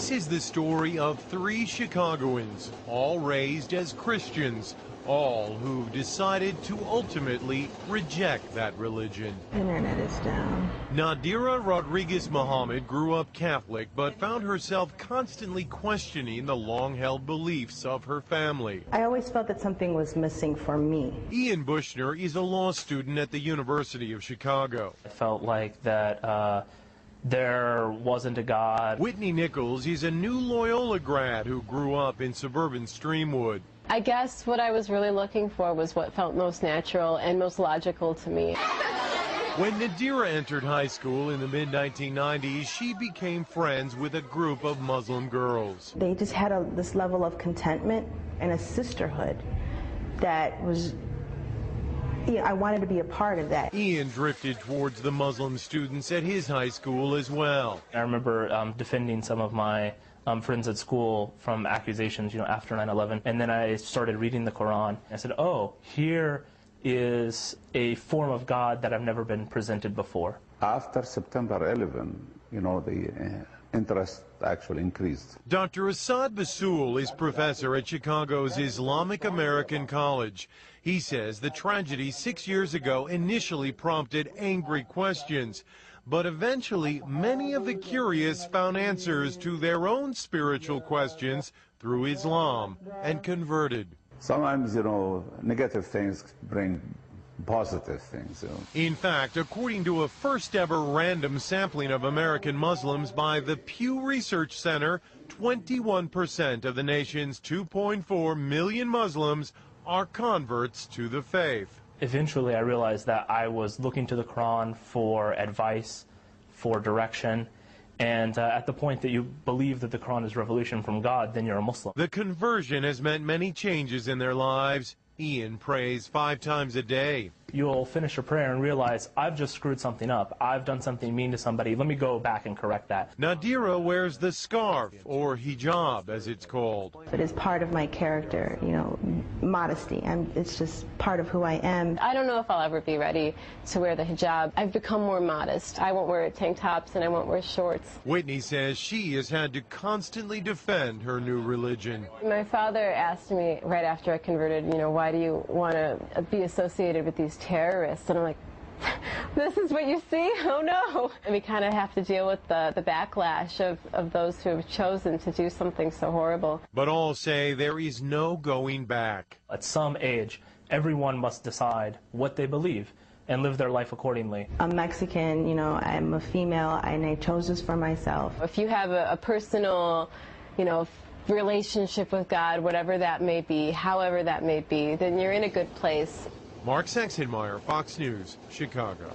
This is the story of three Chicagoans, all raised as Christians, all who decided to ultimately reject that religion. Internet is down. Nadira Rodriguez Muhammad grew up Catholic, but found herself constantly questioning the long-held beliefs of her family. I always felt that something was missing for me. Ian Bushner is a law student at the University of Chicago. I felt like that there wasn't a God. Whitney Nichols is a new Loyola grad who grew up in suburban Streamwood. I guess what I was really looking for was what felt most natural and most logical to me. When Nadira entered high school in the mid-1990s, she became friends with a group of Muslim girls. They just had this level of contentment and a sisterhood that was, I wanted to be a part of that. Ian drifted towards the Muslim students at his high school as well. I remember defending some of my friends at school from accusations, after 9/11. And then I started reading the Quran. I said, oh, here is a form of God that I've never been presented before. After September 11, the interest actually increased. Dr. Assad Basul is professor at Chicago's Islamic American College. He says the tragedy 6 years ago initially prompted angry questions, but eventually many of the curious found answers to their own spiritual questions through Islam and converted. Sometimes, negative things bring positive things. In fact, according to a first-ever random sampling of American Muslims by the Pew Research Center, 21% of the nation's 2.4 million Muslims are converts to the faith. Eventually, I realized that I was looking to the Quran for advice, for direction, and at the point that you believe that the Quran is revelation from God, then you're a Muslim. The conversion has meant many changes in their lives. Ian prays 5 times a day. You'll finish a prayer and realize, I've just screwed something up. I've done something mean to somebody. Let me go back and correct that. Nadira wears the scarf, or hijab as it's called. It is part of my character, modesty. It's just part of who I am. I don't know if I'll ever be ready to wear the hijab. I've become more modest. I won't wear tank tops and I won't wear shorts. Whitney says she has had to constantly defend her new religion. My father asked me right after I converted, why do you want to be associated with these terrorists? And I'm like, this is what you see? Oh no. And we kind of have to deal with the backlash of those who have chosen to do something so horrible. But all say there is no going back. At some age, everyone must decide what they believe and live their life accordingly. I'm Mexican, I'm a female, and I chose this for myself. If you have a personal, relationship with God, whatever that may be, however that may be, then you're in a good place. Mark Sexenmeyer, Fox News, Chicago.